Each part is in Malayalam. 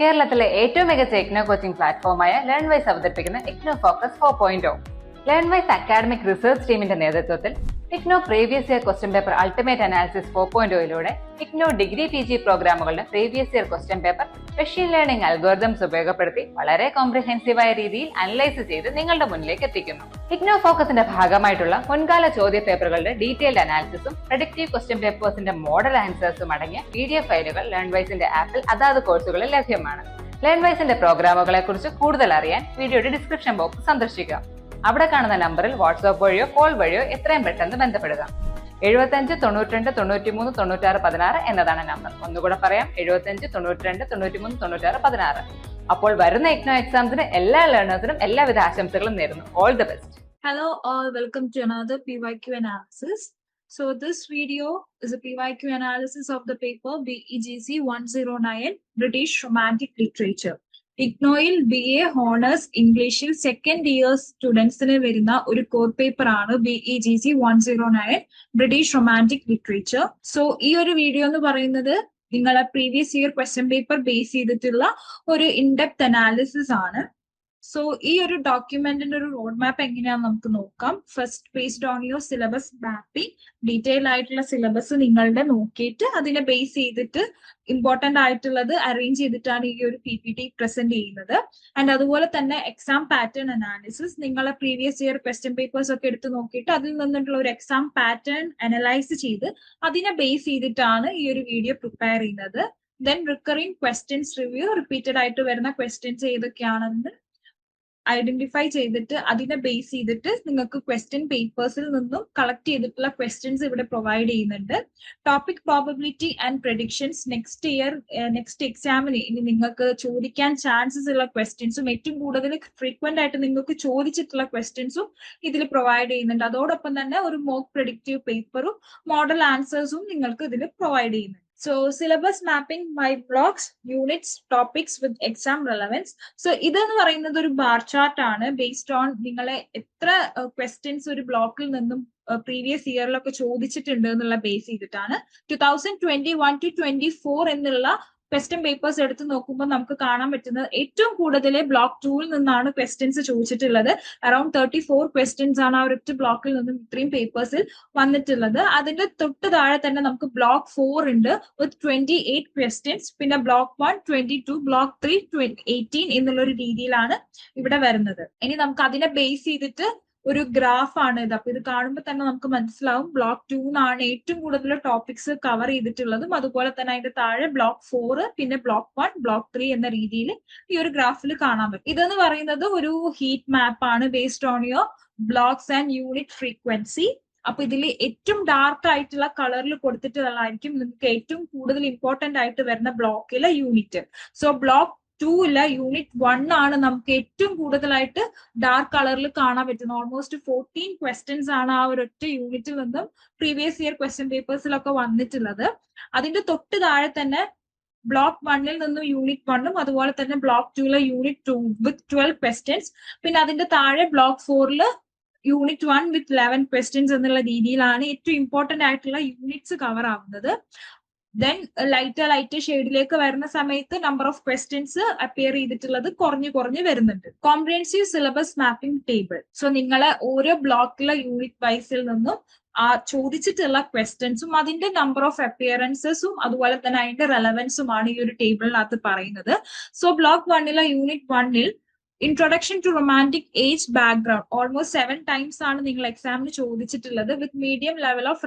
കേരളത്തിലെ ഏറ്റവും മികച്ച ഇഗ്നോ കോച്ചിംഗ് പ്ലാറ്റ്ഫോമായ ലേൺവൈസ് അവതരിപ്പിക്കുന്ന IGNOU focus 4.0. Learnwise academic research ടീമിന്റെ നേതൃത്വത്തിൽ IGNOU previous year question paper ultimate analysis 4.0യിലൂടെ ഇഗ്നോ ഡിഗ്രി PG പ്രോഗ്രാമുകളുടെ previous year question paper machine learning algorithms ഉപയോഗപ്പെടുത്തി വളരെ കോംപ്രിഹെൻസീവായ രീതിയിൽ അനലൈസ് ചെയ്ത് നിങ്ങളുടെ മുന്നിലേക്ക് എത്തിക്കുന്നു. ഇഗ്നോ ഫോക്കസിന്റെ ഭാഗമായിട്ടുള്ള മുൻകാല ചോദ്യ പേപ്പറുകളുടെ ഡീറ്റെയിൽഡ് അനാലിസിസും പ്രഡിക്റ്റീവ് ക്വസ്റ്റ്യൻ പേപ്പേഴ്സിന്റെ മോഡൽ ആൻസേഴ്സും അടങ്ങിയ PDF ഫയലുകൾ ലേൺവൈസിന്റെ ആപ്പിൽ അതാത് കോഴ്സുകളിൽ ലഭ്യമാണ്. ലേൺവൈസിന്റെ പ്രോഗ്രാമുകളെ കുറിച്ച് കൂടുതൽ അറിയാൻ വീഡിയോയുടെ ഡിസ്ക്രിപ്ഷൻ ബോക്സ് സന്ദർശിക്കുക. അവിടെ കാണുന്ന നമ്പറിൽ വാട്സ്ആപ്പ് വഴിയോ കോൾ വഴിയോ എത്രയും പെട്ടെന്ന് ബന്ധപ്പെടുക. 75 92 93 96 16 എന്നതാണ് നമ്പർ. ഒന്നുകൂടെ പറയാം, 75 92 93 96 16. അപ്പോൾ വരുന്ന ഇഗ്നോ എക്സാംസിന് എല്ലാ ലേണേഴ്സിനും എല്ലാവിധ ആശംസകളും നേരുന്നു. All the best. Hello all, welcome to another PYQ analysis. So this video is a PYQ analysis of the paper BEGC 109 British Romantic Literature. ഇഗ്നോയിൽ BA honours ഇംഗ്ലീഷിൽ സെക്കൻഡ് ഇയർ സ്റ്റുഡൻസിന് വരുന്ന ഒരു കോർ പേപ്പർ ആണ് BEGC 109 British romantic literature. So ഈ ഒരു വീഡിയോ എന്ന് പറയുന്നത് നിങ്ങളെ previous year question paper base ചെയ്തിട്ടുള്ള ഒരു ഇൻഡെപ്ത് അനാലിസിസ് ആണ്. സോ ഈ ഒരു ഡോക്യുമെന്റിന്റെ ഒരു റോഡ് മാപ്പ് എങ്ങനെയാണെന്ന് നമുക്ക് നോക്കാം. First based on your syllabus mapping, detail ആയിട്ടുള്ള സിലബസ് നിങ്ങളുടെ നോക്കിയിട്ട് അതിനെ ബേസ് ചെയ്തിട്ട് ഇമ്പോർട്ടന്റ് ആയിട്ടുള്ളത് അറേഞ്ച് ചെയ്തിട്ടാണ് ഈ ഒരു PPT പ്രസന്റ് ചെയ്യുന്നത്. ആൻഡ് അതുപോലെ തന്നെ എക്സാം പാറ്റേൺ അനാലിസിസ്, നിങ്ങളെ പ്രീവിയസ് ഇയർ ക്വസ്റ്റ്യൻ പേപ്പേഴ്സ് ഒക്കെ എടുത്ത് നോക്കിയിട്ട് അതിൽ നിന്നിട്ടുള്ള ഒരു എക്സാം പാറ്റേൺ അനലൈസ് ചെയ്ത് അതിനെ ബേസ് ചെയ്തിട്ടാണ് ഈ ഒരു വീഡിയോ പ്രിപ്പയർ ചെയ്യുന്നത്. Then recurring questions review, repeated ആയിട്ട് വരുന്ന ക്വസ്റ്റ്യൻസ് ഏതൊക്കെയാണെന്ന് ഐഡന്റിഫൈ ചെയ്തിട്ട് അതിനെ ബേസ് ചെയ്തിട്ട് നിങ്ങൾക്ക് ക്വസ്റ്റ്യൻ പേപ്പേഴ്സിൽ നിന്നും കളക്ട് ചെയ്തിട്ടുള്ള ക്വസ്റ്റ്യൻസ് ഇവിടെ പ്രൊവൈഡ് ചെയ്യുന്നുണ്ട്. Topic probability and predictions, next എക്സാമിന് ഇനി നിങ്ങൾക്ക് ചോദിക്കാൻ ചാൻസസ് ഉള്ള ക്വസ്റ്റ്യൻസും ഏറ്റവും കൂടുതൽ ഫ്രീക്വന്റ് ആയിട്ട് നിങ്ങൾക്ക് ചോദിച്ചിട്ടുള്ള ക്വസ്റ്റ്യൻസും ഇതിൽ പ്രൊവൈഡ് ചെയ്യുന്നുണ്ട്. അതോടൊപ്പം തന്നെ ഒരു മോക്ക് പ്രഡിക്റ്റീവ് പേപ്പറും മോഡൽ ആൻസേഴ്സും നിങ്ങൾക്ക് ഇതിൽ പ്രൊവൈഡ് ചെയ്യുന്നുണ്ട്. So syllabus mapping by blocks, units, topics with exam relevance. So ഇതെന്ന് പറയുന്നത് ഒരു ബാർ ചാർട്ട് ആണ് ബേസ്ഡ് ഓൺ നിങ്ങളെ എത്ര ക്വസ്റ്റ്യൻസ് ഒരു ബ്ലോക്കിൽ നിന്നും പ്രീവിയസ് ഇയറിലൊക്കെ ചോദിച്ചിട്ടുണ്ട് എന്നുള്ള ബേസ് ചെയ്തിട്ടാണ്. 2021 to 24 എന്നുള്ള ക്വസ്റ്റ്യൻ പേപ്പേഴ്സ് എടുത്ത് നോക്കുമ്പോൾ നമുക്ക് കാണാൻ പറ്റുന്നത് ഏറ്റവും കൂടുതൽ ബ്ലോക്ക് 2ൽ നിന്നാണ് ക്വസ്റ്റ്യൻസ് ചോദിച്ചിട്ടുള്ളത്. അറൌണ്ട് 34 ക്വസ്റ്റ്യൻസ് ആണ് ആ ഒരൊറ്റ ബ്ലോക്കിൽ നിന്നും ഇത്രയും പേപ്പേഴ്സിൽ വന്നിട്ടുള്ളത്. അതിന്റെ തൊട്ട് താഴെ തന്നെ നമുക്ക് ബ്ലോക്ക് 4 ഉണ്ട് വിത്ത് 28 ക്വസ്റ്റ്യൻസ്. പിന്നെ ബ്ലോക്ക് 1 22, ബ്ലോക്ക് 3 18 എന്നുള്ള ഒരു രീതിയിലാണ് ഇവിടെ വരുന്നത്. ഇനി നമുക്ക് അതിനെ ബേസ് ചെയ്തിട്ട് ഒരു ഗ്രാഫ് ആണ് ഇത്. അപ്പൊ ഇത് കാണുമ്പോൾ തന്നെ നമുക്ക് മനസ്സിലാവും ബ്ലോക്ക് 2 എന്നാണ് ഏറ്റവും കൂടുതൽ ടോപ്പിക്സ് കവർ ചെയ്തിട്ടുള്ളതും. അതുപോലെ തന്നെ അതിന്റെ താഴെ ബ്ലോക്ക് 4, പിന്നെ ബ്ലോക്ക് 1, ബ്ലോക്ക് 3 എന്ന രീതിയിൽ ഈ ഒരു ഗ്രാഫിൽ കാണാൻ പറ്റും. ഇതെന്ന് പറയുന്നത് ഒരു ഹീറ്റ് മാപ്പ് ആണ് based on your blocks and unit frequency. അപ്പൊ ഇതിൽ ഏറ്റവും ഡാർക്ക് ആയിട്ടുള്ള കളറിൽ കൊടുത്തിട്ടുള്ളതായിരിക്കും നിങ്ങൾക്ക് ഏറ്റവും കൂടുതൽ ഇമ്പോർട്ടന്റ് ആയിട്ട് വരുന്ന ബ്ലോക്കിലെ യൂണിറ്റ്. സോ ബ്ലോക്ക് 2 യൂണിറ്റ് 1 ആണ് നമുക്ക് ഏറ്റവും കൂടുതലായിട്ട് ഡാർക്ക് കളറിൽ കാണാൻ പറ്റുന്നത്. ഓൾമോസ്റ്റ് 14 ക്വസ്റ്റ്യൻസ് ആണ് ആ ഒരൊറ്റ യൂണിറ്റിൽ നിന്നും പ്രീവിയസ് ഇയർ ക്വസ്റ്റ്യൻ പേപ്പേഴ്സിലൊക്കെ വന്നിട്ടുള്ളത്. അതിന്റെ തൊട്ട് താഴെ തന്നെ ബ്ലോക്ക് 1ൽ നിന്നും യൂണിറ്റ് 1ഉം അതുപോലെ തന്നെ ബ്ലോക്ക് 2 യൂണിറ്റ് 2 വിത്ത് 12 ക്വസ്റ്റ്യൻസ്. പിന്നെ അതിന്റെ താഴെ ബ്ലോക്ക് 4 യൂണിറ്റ് 1 വിത്ത് 11 ക്വസ്റ്റ്യൻസ് എന്നുള്ള രീതിയിലാണ് ഏറ്റവും ഇമ്പോർട്ടന്റ് ആയിട്ടുള്ള യൂണിറ്റ്സ് കവർ ആവുന്നത്. ദെൻ ലൈറ്റ് ഷെയ്ഡിലേക്ക് വരുന്ന സമയത്ത് നമ്പർ ഓഫ് ക്വസ്റ്റ്യൻസ് അപ്പിയർ ചെയ്തിട്ടുള്ളത് കുറഞ്ഞു വരുന്നുണ്ട്. Comprehensive syllabus mapping table. So നിങ്ങളെ ഓരോ ബ്ലോക്കിലെ യൂണിറ്റ് വൈസിൽ നിന്നും ആ ചോദിച്ചിട്ടുള്ള ക്വസ്റ്റ്യൻസും അതിന്റെ നമ്പർ ഓഫ് അപ്പിയറൻസസും അതുപോലെ തന്നെ അതിന്റെ റെലവൻസുമാണ് ഈ ഒരു ടേബിളിനകത്ത് പറയുന്നത്. സോ ബ്ലോക്ക് 1 യൂണിറ്റ് 1ൽ introduction to romantic age background almost 7 times ആണ് നിങ്ങൾ എക്സാമിന് ചോദിച്ചിട്ടുള്ളത്. With medium level of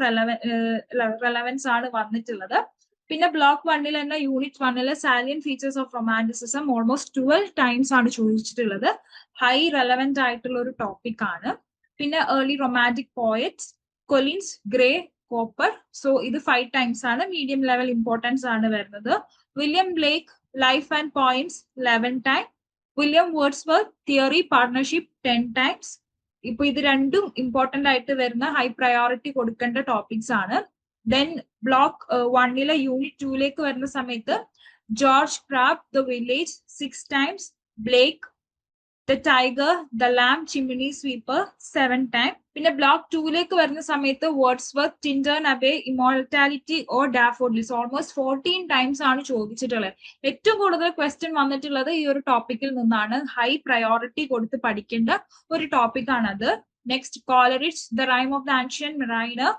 relevance ആണ് വന്നിട്ടുള്ളത്. പിന്നെ ബ്ലോക്ക് 1ൽ തന്നെ യൂണിറ്റ് 1ൽ salient features of romanticism almost 12 times ആണ് ചോദിച്ചിട്ടുള്ളത്. ഹൈ റെലവെന്റ് ആയിട്ടുള്ള ഒരു ടോപ്പിക് ആണ്. പിന്നെ early romantic poets, Collins, Gray, Cowper. So ഇത് 5 ടൈംസ് ആണ്. മീഡിയം ലെവൽ ഇമ്പോർട്ടൻസ് ആണ് വരുന്നത്. William Blake life and points 11 time. William Wordsworth theory partnership 10 times. ഇപ്പൊ ഇത് രണ്ടും ഇമ്പോർട്ടന്റ് ആയിട്ട് വരുന്ന ഹൈ പ്രയോറിറ്റി കൊടുക്കേണ്ട ടോപ്പിക്സ് ആണ്. ദെൻ ബ്ലോക്ക് 1 യൂണിറ്റ് 2ലേക്ക് വരുന്ന സമയത്ത് George Crabbe the village 6 times. Blake the tiger, the lamb, chimney sweeper 7 times. പിന്നെ ബ്ലോക്ക് 2ലേക്ക് വരുന്ന സമയത്ത് Wordsworth, Tintern Abbey, immortality or daffodils almost 14 times ആണ് ചോദിച്ചിട്ടുള്ളത്. ഏറ്റവും കൂടുതൽ ക്വസ്റ്റ്യൻ വന്നിട്ടുള്ളത് ഈ ഒരു ടോപ്പിക്കിൽ നിന്നാണ്. ഹൈ പ്രയോറിറ്റി കൊടുത്ത് പഠിക്കേണ്ട ഒരു ടോപ്പിക് ആണത്. Next Coleridge's, the rime of the ancient mariner,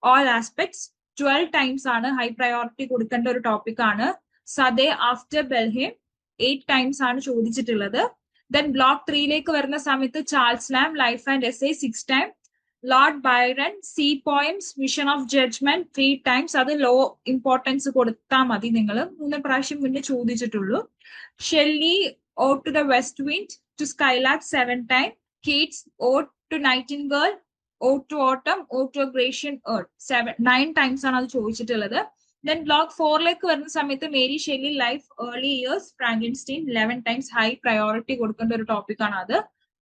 all aspects 12 times ആണ് ഹൈ പ്രയോറിറ്റി കൊടുക്കേണ്ട ഒരു ടോപ്പിക് ആണ്. സദേ ആഫ്റ്റർ ബെൽഹേം 8 ടൈംസ് ആണ് ചോദിച്ചിട്ടുള്ളത്. ദെൻ ബ്ലോക്ക് 3ലേക്ക് വരുന്ന സമയത്ത് Charles Lamb, life and essay 6 time. Lord Byron, sea poems, vision of judgment 3 times. അത് ലോ ഇമ്പോർട്ടൻസ് കൊടുത്താൽ മതി. നിങ്ങൾ 3 പ്രാവശ്യം മുന്നേ ചോദിച്ചിട്ടുള്ളൂ. Shelley, ode to the west wind, to skylark 7 time. Keats, ode to nightingale, ode to autumn, ode to a Grecian urn 9 times ആണ് അത് ചോദിച്ചിട്ടുള്ളത്. ദെൻ ബ്ലോക്ക് 4ലേക്ക് വരുന്ന സമയത്ത് Mary Shelley, life, early years, Frankenstein 11 times. High priority കൊടുക്കേണ്ട ഒരു ടോപ്പിക് ആണ് അത്.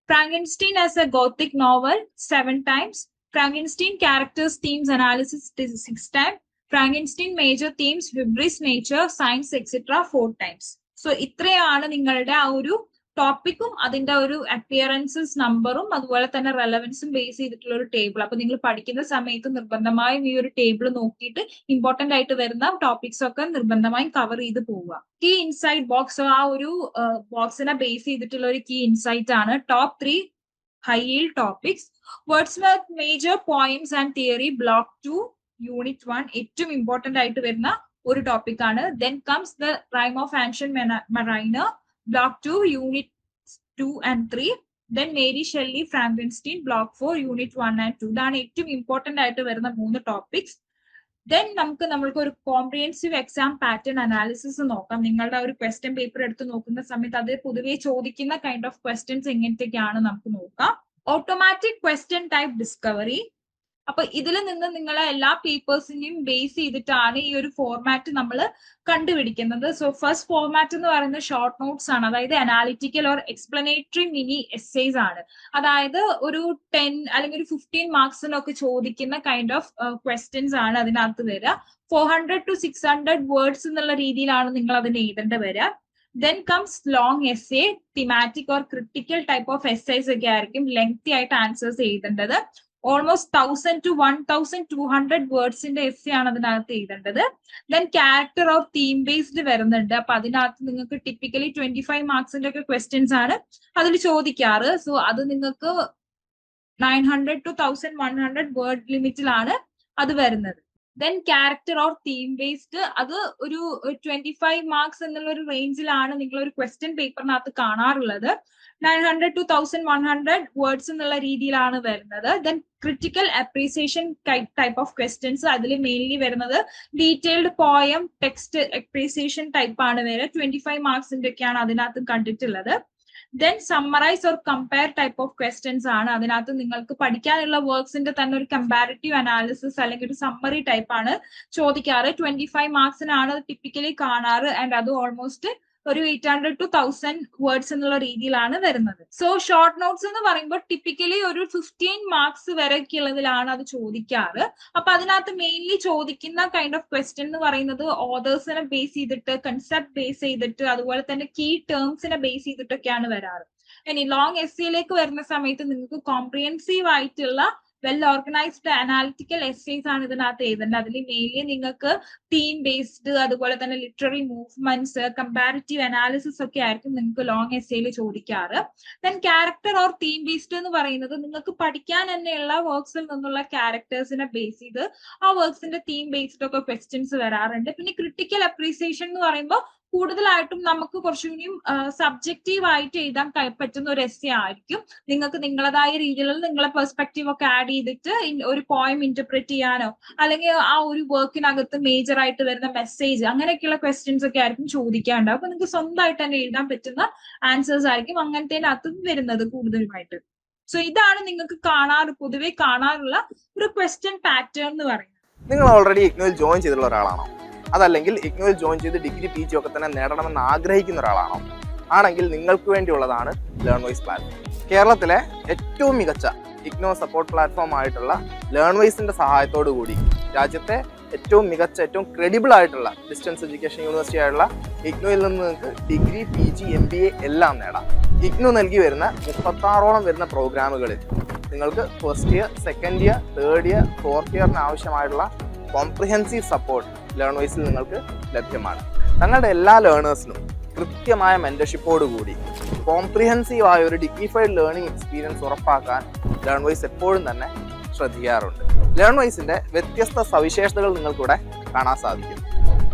Frankenstein as a gothic novel 7 times. Frankenstein characters, themes, analysis 6 time. Frankenstein major themes, hubris, nature, science etcetera 4 times. So ഇത്രയാണ് നിങ്ങളുടെ ആ ഒരു ടോപ്പിക്കും അതിന്റെ ഒരു അപ്പിയറൻസസ് നമ്പറും അതുപോലെ തന്നെ റെലവൻസും ബേസ് ചെയ്തിട്ടുള്ള ഒരു ടേബിൾ. അപ്പൊ നിങ്ങൾ പഠിക്കുന്ന സമയത്ത് നിർബന്ധമായും ഈ ഒരു ടേബിൾ നോക്കിയിട്ട് ഇമ്പോർട്ടന്റ് ആയിട്ട് വരുന്ന ടോപ്പിക്സ് ഒക്കെ നിർബന്ധമായും കവർ ചെയ്ത് പോവുക. കീ ഇൻസൈറ്റ് ബോക്സ്, ആ ഒരു ബോക്സിനെ ബേസ് ചെയ്തിട്ടുള്ള ഒരു കീ ഇൻസൈറ്റ് ആണ് top 3 high yield topics. Wordsworth major poems and theory block 2 unit 1 ഏറ്റവും ഇമ്പോർട്ടന്റ് ആയിട്ട് വരുന്ന ഒരു ടോപ്പിക് ആണ്. Then comes the rime of ancient mariner Block 2, Unit 2 and 3. Then Mary Shelley, Frankenstein, Block 4, Unit 1 and 2. ഇതാണ് ഏറ്റവും ഇമ്പോർട്ടന്റ് ആയിട്ട് വരുന്ന 3 ടോപ്പിക്സ്. ദെൻ നമ്മൾക്ക് ഒരു കോംപ്രിഹെൻസീവ് എക്സാം പാറ്റേൺ അനാലിസിസ് നോക്കാം. നിങ്ങളുടെ ഒരു ക്വസ്റ്റ്യൻ പേപ്പർ എടുത്ത് നോക്കുന്ന സമയത്ത് അത് പൊതുവെ ചോദിക്കുന്ന കൈൻഡ് ഓഫ് ക്വസ്റ്റ്യൻസ് എങ്ങനത്തെയൊക്കെയാണ് നമുക്ക് നോക്കാം. Automatic question type discovery. അപ്പൊ ഇതിൽ നിന്ന് നിങ്ങളെ എല്ലാ പേപ്പേഴ്സിനെയും ബേസ് ചെയ്തിട്ടാണ് ഈ ഒരു ഫോർമാറ്റ് നമ്മൾ കണ്ടുപിടിക്കുന്നത്. സോ ഫസ്റ്റ് ഫോർമാറ്റ് എന്ന് പറയുന്നത് ഷോർട്ട് നോട്ട്സ് ആണ്. അതായത് analytical or explanatory mini essays ആണ്. അതായത് ഒരു 10 അല്ലെങ്കിൽ ഒരു 15 മാർക്സിനൊക്കെ ചോദിക്കുന്ന കൈൻഡ് ഓഫ് ക്വസ്റ്റ്യൻസ് ആണ് അതിനകത്ത് വരിക. 400 to 600 വേർഡ്സ് എന്നുള്ള രീതിയിലാണ് നിങ്ങൾ അതിന് എഴുതേണ്ട വരിക. Then comes long essay, thematic or critical type of essays ഒക്കെ ആയിരിക്കും ലെങ്തി ആയിട്ട് ആൻസേഴ്സ് എഴുതേണ്ടത്. ഓൾമോസ്റ്റ് 1000 to 1200 വേർഡ്സിന്റെ എസ്സേ ആണ് അതിനകത്ത് എഴുതേണ്ടത്. Then character or theme based വരുന്നുണ്ട്. അപ്പൊ അതിനകത്ത് നിങ്ങൾക്ക് ടിപ്പിക്കലി 25 മാർക്സിന്റെ ഒക്കെ ക്വസ്റ്റ്യൻസ് ആണ് അതിൽ ചോദിക്കാറ്. സോ അത് നിങ്ങൾക്ക് 900 to 1100 വേർഡ് ലിമിറ്റിലാണ് അത് വരുന്നത്. Then character or theme based അത് ഒരു 25 മാർക്സ് എന്നുള്ള ഒരു റേഞ്ചിലാണ് നിങ്ങൾ ഒരു ക്വസ്റ്റ്യൻ പേപ്പറിനകത്ത് കാണാറുള്ളത്. 900 to 1100 വേർഡ്സ് എന്നുള്ള രീതിയിലാണ് വരുന്നത്. Then critical appreciation type of questions അതിൽ മെയിൻലി വരുന്നത് detailed poem text appreciation type ആണ് വരെ 25 മാർക്സിന്റെ ഒക്കെയാണ് അതിനകത്ത് കണ്ടിട്ടുള്ളത്. Then summarise or compare type of questions ആണ്. അതിനകത്ത് നിങ്ങൾക്ക് പഠിക്കാനുള്ള വർക്ക്സിന്റെ തന്നെ ഒരു കമ്പാരിറ്റീവ് അനാലിസിസ് അല്ലെങ്കിൽ ഒരു സമ്മറി ടൈപ്പ് ആണ് ചോദിക്കാറ്. 25 മാർക്സിനാണ് അത് ടിപ്പിക്കലി കാണാറ്. ആൻഡ് അത് ഓൾമോസ്റ്റ് ഒരു 800 to 1000 വേർഡ്സ് എന്നുള്ള രീതിയിലാണ് വരുന്നത്. സോ ഷോർട്ട് നോട്ട്സ് എന്ന് പറയുമ്പോൾ ടിപ്പിക്കലി ഒരു 15 മാർക്സ് വരെയൊക്കെ ഉള്ളതിലാണ് അത് ചോദിക്കാറ്. അപ്പൊ അതിനകത്ത് മെയിൻലി ചോദിക്കുന്ന കൈൻഡ് ഓഫ് ക്വസ്റ്റ്യൻ എന്ന് പറയുന്നത് ഓതേഴ്സിനെ ബേസ് ചെയ്തിട്ട്, കൺസെപ്റ്റ് ബേസ് ചെയ്തിട്ട്, അതുപോലെ തന്നെ കീ ടേംസിനെ ബേസ് ചെയ്തിട്ടൊക്കെയാണ് വരാറ്. ഇനി ലോങ് എസ്സേയിലേക്ക് വരുന്ന സമയത്ത് നിങ്ങൾക്ക് കോംപ്രിഹെൻസീവ് ആയിട്ടുള്ള വെൽ ഓർഗനൈസ്ഡ് അനാലിറ്റിക്കൽ എസ്സേസ് ആണ് ഇതിനകത്ത് എഴുതേണ്ടത്. അതിൽ മെയിൻലി നിങ്ങൾക്ക് തീം ബേസ്ഡ് അതുപോലെ തന്നെ ലിറ്റററി മൂവ്മെന്റ്സ്, കമ്പാരിറ്റീവ് അനാലിസിസ് ഒക്കെ ആയിരിക്കും നിങ്ങൾക്ക് ലോങ് എസ്സേയിൽ ചോദിക്കാറ്. Then character or theme based എന്ന് പറയുന്നത് നിങ്ങൾക്ക് പഠിക്കാൻ തന്നെയുള്ള വർക്ക്സിൽ നിന്നുള്ള ക്യാരക്ടേഴ്സിനെ ബേസ് ചെയ്ത് ആ വർക്ക്സിന്റെ തീം ബേസ്ഡ് ഒക്കെ ക്വസ്റ്റ്യൻസ് വരാറുണ്ട്. പിന്നെ ക്രിട്ടിക്കൽ അപ്രീസിയേഷൻ എന്ന് പറയുമ്പോൾ കൂടുതലായിട്ടും നമുക്ക് കുറച്ചുകൂടിയും സബ്ജക്റ്റീവ് ആയിട്ട് എഴുതാൻ പറ്റുന്ന ഒരു എസ്സേ ആയിരിക്കും. നിങ്ങൾക്ക് നിങ്ങളതായ രീതിയിലുള്ള നിങ്ങളെ പെർസ്പെക്റ്റീവ് ഒക്കെ ആഡ് ചെയ്തിട്ട് ഒരു പോയം ഇന്റർപ്രറ്റ് ചെയ്യാനോ അല്ലെങ്കിൽ ആ ഒരു വർക്കിനകത്ത് മേജർ ആയിട്ട് വരുന്ന മെസ്സേജ് അങ്ങനെയൊക്കെയുള്ള ക്വസ്റ്റ്യൻസ് ഒക്കെ ആയിരിക്കും ചോദിക്കാനുണ്ടാവും. അപ്പൊ നിങ്ങൾക്ക് സ്വന്തമായിട്ട് തന്നെ എഴുതാൻ പറ്റുന്ന ആൻസേഴ്സ് ആയിരിക്കും അങ്ങനത്തേനകത്ത് വരുന്നത് കൂടുതലുമായിട്ട്. സോ ഇതാണ് നിങ്ങൾക്ക് പൊതുവെ കാണാറുള്ള ഒരു ക്വസ്റ്റ്യൻ പാറ്റേൺ എന്ന് പറയുന്നത്. നിങ്ങൾ ഓൾറെഡി ഇഗ്നോയിൽ ജോയിൻ ചെയ്തിട്ടുള്ള ഒരാളാണോ? അതല്ലെങ്കിൽ ഇഗ്നോയിൽ ജോയിൻ ചെയ്ത് ഡിഗ്രി PG ഒക്കെ തന്നെ നേടണമെന്ന് ആഗ്രഹിക്കുന്ന ഒരാളാണോ? ആണെങ്കിൽ നിങ്ങൾക്ക് വേണ്ടിയുള്ളതാണ് ലേൺവൈസ് പ്ലാറ്റ്ഫോം. കേരളത്തിലെ ഏറ്റവും മികച്ച ഇഗ്നോ സപ്പോർട്ട് പ്ലാറ്റ്ഫോം ആയിട്ടുള്ള ലേൺവൈസിന്റെ സഹായത്തോടു കൂടി രാജ്യത്തെ ഏറ്റവും മികച്ച ഏറ്റവും ക്രെഡിബിൾ ആയിട്ടുള്ള ഡിസ്റ്റൻസ് എഡ്യൂക്കേഷൻ യൂണിവേഴ്സിറ്റി ആയിട്ടുള്ള ഇഗ്നുവിൽ നിന്ന് നിങ്ങൾക്ക് ഡിഗ്രി PG MBA എല്ലാം നേടാം. ഇഗ്നു നൽകി വരുന്ന 36ഓളം വരുന്ന പ്രോഗ്രാമുകളിൽ നിങ്ങൾക്ക് first year, second year, third year, fourth ഇയറിന് ആവശ്യമായിട്ടുള്ള കോംപ്രിഹെൻസീവ് സപ്പോർട്ട് ലേൺവൈസിൽ നിങ്ങൾക്ക് ലഭ്യമാണ്. തങ്ങളുടെ എല്ലാ ലേണേഴ്സിനും കൃത്യമായ മെന്റർഷിപ്പോട് കൂടി കോംപ്രിഹെൻസീവ് ആയ ഒരു ഡിഗ്നിഫൈഡ് ലേണിംഗ് എക്സ്പീരിയൻസ് ഉറപ്പാക്കാൻ ലേൺവൈസ് എപ്പോഴും തന്നെ ശ്രദ്ധിക്കാറുണ്ട്. ലേൺവൈസിന്റെ വ്യത്യസ്ത സവിശേഷതകൾ നിങ്ങൾക്കിവിടെ കാണാൻ സാധിക്കും.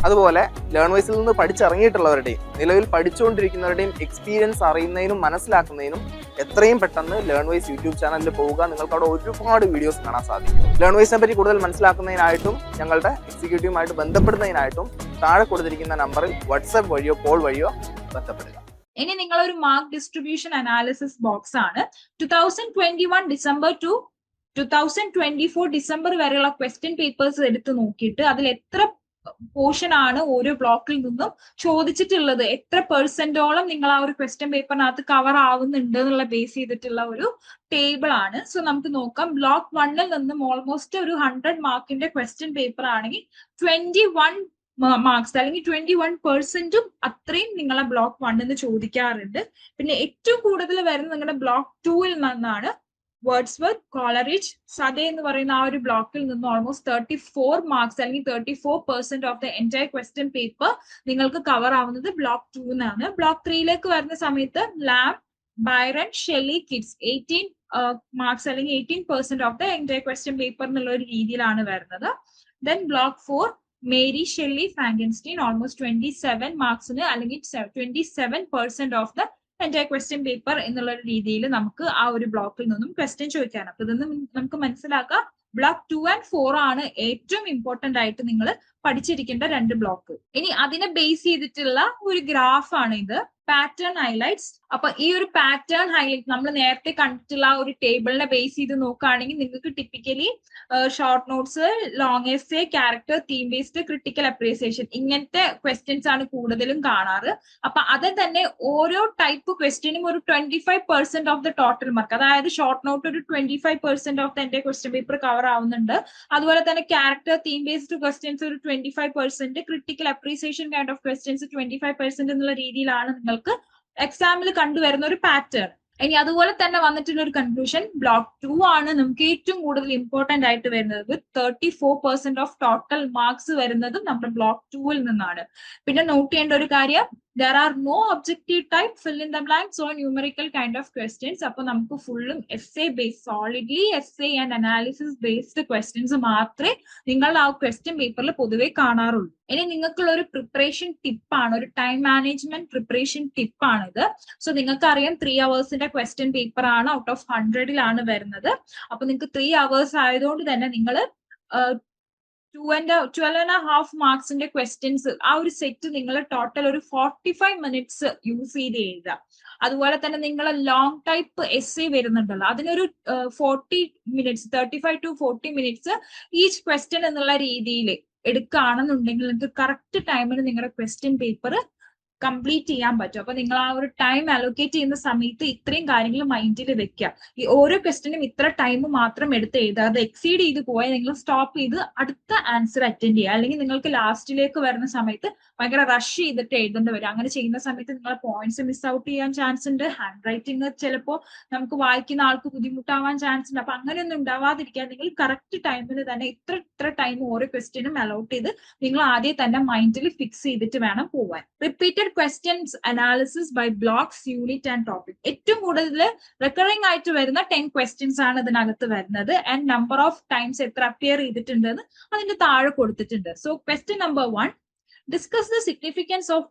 അതുപോലെ ലേൺവൈസിൽ നിന്ന് പഠിച്ചിറങ്ങിയിട്ടുള്ളവരുടെയും നിലവിൽ പഠിച്ചുകൊണ്ടിരിക്കുന്നവരുടെയും എക്സ്പീരിയൻസ് അറിയുന്നതിനും മനസ്സിലാക്കുന്നതിനും എത്രയും പെട്ടെന്ന് ലേൺവൈസ് യൂട്യൂബ് ചാനലിൽ പോവുക. നിങ്ങൾക്ക് അവിടെ ഒരുപാട് വീഡിയോസ് കാണാൻ സാധിക്കും. ലേൺവൈസിനെ പറ്റി കൂടുതൽ മനസ്സിലാക്കുന്നതിനായിട്ടും ഞങ്ങളുടെ എക്സിക്യൂട്ടീവുമായിട്ട് ബന്ധപ്പെടുന്നതിനായിട്ടും താഴെ കൊടുത്തിരിക്കുന്ന നമ്പറിൽ വാട്സ്ആപ്പ് വഴിയോ കോൾ വഴിയോ ബന്ധപ്പെടുക. ഇനി നിങ്ങളൊരു മാർക്ക് ഡിസ്ട്രിബ്യൂഷൻ അനാലിസിസ് ബോക്സ് ആണ് 2021 ഡിസംബർ ടു 2024 ഡിസംബർ വരെയുള്ള ക്വസ്റ്റ്യൻ പേപ്പേഴ്സ് എടുത്ത് നോക്കിയിട്ട് അതിൽ എത്ര പോർഷൻ ആണ് ഓരോ ബ്ലോക്കിൽ നിന്നും ചോദിച്ചിട്ടുള്ളത്, എത്ര പെർസെന്റോളം നിങ്ങൾ ആ ഒരു ക്വസ്റ്റ്യൻ പേപ്പറിനകത്ത് കവർ ആവുന്നുണ്ട് എന്നുള്ള ബേസ് ചെയ്തിട്ടുള്ള ഒരു ടേബിൾ ആണ്. സോ നമുക്ക് നോക്കാം. ബ്ലോക്ക് 1ൽ നിന്നും ഓൾമോസ്റ്റ് ഒരു 100 മാർക്കിന്റെ ക്വസ്റ്റ്യൻ പേപ്പർ ആണെങ്കിൽ 21 മാർക്സ് അല്ലെങ്കിൽ 21% അത്രയും നിങ്ങളെ ബ്ലോക്ക് 1 ചോദിക്കാറുണ്ട്. പിന്നെ ഏറ്റവും കൂടുതൽ വരുന്നത് നിങ്ങളുടെ ബ്ലോക്ക് 2ൽ നിന്നാണ്. വേർഡ്സ്വർത്ത്, കോളറിഡ്ജ്, സദേ എന്ന് പറയുന്ന ആ ഒരു ബ്ലോക്കിൽ നിന്ന് ഓൾമോസ്റ്റ് 34 മാർക്സ് അല്ലെങ്കിൽ 34% of the entire question paper നിങ്ങൾക്ക് കവർ ആവുന്നത് ബ്ലോക്ക് 2 എന്നാണ്. ബ്ലോക്ക് 3ലേക്ക് വരുന്ന സമയത്ത് Lamb, Byron, Shelley, Keats 18 marks അല്ലെങ്കിൽ 18% of the entire question paper എന്നുള്ള ഒരു രീതിയിലാണ് വരുന്നത്. Then block 4 Mary, Shelley, Frankenstein almost 27 മാർക്സിന് അല്ലെങ്കിൽ 27% of the entire question paper എന്നുള്ള ഒരു രീതിയിൽ നമുക്ക് ആ ഒരു ബ്ലോക്കിൽ നിന്നും ക്വസ്റ്റ്യൻ ചോദിക്കാനാണ്. അപ്പൊ ഇതൊന്നും നമുക്ക് മനസ്സിലാക്കാം. ബ്ലോക്ക് 2 and 4 ആണ് ഏറ്റവും ഇമ്പോർട്ടന്റ് ആയിട്ട് നിങ്ങൾ പഠിച്ചിരിക്കേണ്ട 2 ബ്ലോക്ക്. ഇനി അതിനെ ബേസ് ചെയ്തിട്ടുള്ള ഒരു ഗ്രാഫ് ആണ് ഇത്, പാറ്റേൺ ഹൈലൈറ്റ്സ്. അപ്പൊ ഈ ഒരു പാറ്റേൺ ഹൈലൈറ്റ് നമ്മൾ നേരത്തെ കണ്ടിട്ടുള്ള ഒരു ടേബിളിനെ ബേസ് ചെയ്ത് നോക്കുകയാണെങ്കിൽ നിങ്ങൾക്ക് typically short notes, long essay, character, theme based, critical appreciation ഇങ്ങനത്തെ ക്വസ്റ്റ്യൻസ് ആണ് കൂടുതലും കാണാറ്. അപ്പൊ അത് തന്നെ ഓരോ ടൈപ്പ് ക്വസ്റ്റ്യനും ഒരു 25% ഓഫ് ദ ടോട്ടൽ മാർക്ക്, അതായത് ഷോർട്ട് നോട്ട് ഒരു 25% ഓഫ് എന്റെ ക്വസ്റ്റ്യൻ പേപ്പർ കവർ ആവുന്നുണ്ട്. അതുപോലെ തന്നെ ക്യാരക്ടർ, തീം ബേസ്ഡ് ക്വസ്റ്റ്യൻസ് ഒരു 25%, critical appreciation kind of questions 25% എന്നുള്ള രീതിയിലാണ് നിങ്ങൾക്ക് എക്സാമിൽ കണ്ടുവരുന്ന ഒരു പാറ്റേൺ. ഇനി അതുപോലെ തന്നെ വന്നിട്ടുള്ള ഒരു കൺക്ലൂഷൻ, ബ്ലോക്ക് 2 ആണ് നമുക്ക് ഏറ്റവും കൂടുതൽ ഇമ്പോർട്ടന്റ് ആയിട്ട് വരുന്നത്. വിത്ത് 34% ഓഫ് ടോട്ടൽ മാർക്സ് വരുന്നതും നമ്മുടെ ബ്ലോക്ക് 2ൽ നിന്നാണ്. പിന്നെ നോട്ട് ചെയ്യേണ്ട ഒരു കാര്യം, there are no objective type fill in the blanks or numerical kind of questions. അപ്പൊ നമുക്ക് ഫുള്ളും essay based, solidly essay and analysis based questions മാത്രമേ നിങ്ങളുടെ ആ ക്വസ്റ്റ്യൻ പേപ്പറിൽ പൊതുവെ കാണാറുള്ളൂ. ഇനി നിങ്ങൾക്കുള്ള ഒരു പ്രിപ്പറേഷൻ ടിപ്പാണ്, ഒരു ടൈം മാനേജ്മെന്റ് പ്രിപ്പറേഷൻ ടിപ്പാണ് ഇത്. സോ നിങ്ങൾക്ക് അറിയാം 3 അവേഴ്സിന്റെ ക്വസ്റ്റ്യൻ പേപ്പർ ആണ്, ഔട്ട് ഓഫ് 100ലാണ് വരുന്നത്. അപ്പൊ നിങ്ങൾക്ക് 3 അവേഴ്സ് ആയതുകൊണ്ട് തന്നെ നിങ്ങൾ 12.5 മാർക്സിന്റെ ക്വസ്റ്റ്യൻസ് ആ ഒരു സെറ്റ് നിങ്ങൾ ടോട്ടൽ ഒരു 45 മിനിറ്റ്സ് യൂസ് ചെയ്ത് എഴുതുക. അതുപോലെ തന്നെ നിങ്ങൾ ലോങ് ടൈപ്പ് എസ്സേ വരുന്നുണ്ടല്ലോ, അതിനൊരു 40 minutes, 35 to 40 minutes each question എന്നുള്ള രീതിയിൽ എടുക്കുകയാണെന്നുണ്ടെങ്കിൽ നിങ്ങൾക്ക് കറക്റ്റ് ടൈമിന് നിങ്ങളുടെ ക്വസ്റ്റ്യൻ പേപ്പർ കംപ്ലീറ്റ് ചെയ്യാൻ പറ്റും. അപ്പൊ നിങ്ങൾ ആ ഒരു ടൈം അലോക്കേറ്റ് ചെയ്യുന്ന സമയത്ത് ഇത്രയും കാര്യങ്ങൾ മൈൻഡിൽ വെക്കുക. ഈ ഓരോ ക്വസ്റ്റ്യനും ഇത്ര ടൈം മാത്രം എടുത്ത് എഴുതുക. അത് എക്സീഡ് ചെയ്ത് പോയാൽ നിങ്ങൾ സ്റ്റോപ്പ് ചെയ്ത് അടുത്ത ആൻസർ അറ്റൻഡ് ചെയ്യുക. അല്ലെങ്കിൽ നിങ്ങൾക്ക് ലാസ്റ്റിലേക്ക് വരുന്ന സമയത്ത് ഭയങ്കര റഷ് ചെയ്തിട്ട് എഴുതേണ്ടി വരും. അങ്ങനെ ചെയ്യുന്ന സമയത്ത് നിങ്ങളെ പോയിന്റ്സ് മിസ് ഔട്ട് ചെയ്യാൻ ചാൻസ് ഉണ്ട്. ഹാൻഡ് റൈറ്റിംഗ് ചിലപ്പോൾ നമുക്ക് വായിക്കുന്ന ആൾക്ക് ബുദ്ധിമുട്ടാവാൻ ചാൻസ് ഉണ്ട്. അപ്പൊ അങ്ങനെയൊന്നും ഉണ്ടാവാതിരിക്കാൻ നിങ്ങൾ കറക്റ്റ് ടൈമിന് തന്നെ ഇത്ര ടൈം ഓരോ ക്വസ്റ്റ്യനും അലോട്ട് ചെയ്ത് നിങ്ങൾ ആദ്യം തന്നെ മൈൻഡിൽ ഫിക്സ് ചെയ്തിട്ട് വേണം പോവാൻ. Repeated questions analysis by blocks, unit and topic. ഏറ്റവും കൂടുതൽ റിക്കറിംഗ് ആയിട്ട് വരുന്ന 10 ക്വസ്റ്റ്യൻസ് ആണ് ഇതിനകത്ത് വരുന്നത്. ആൻഡ് നമ്പർ ഓഫ് ടൈംസ് എത്ര അപ്പിയർ ചെയ്തിട്ടുണ്ടെന്ന് അതിന്റെ താഴെ കൊടുത്തിട്ടുണ്ട്. So question number 1, discuss the significance of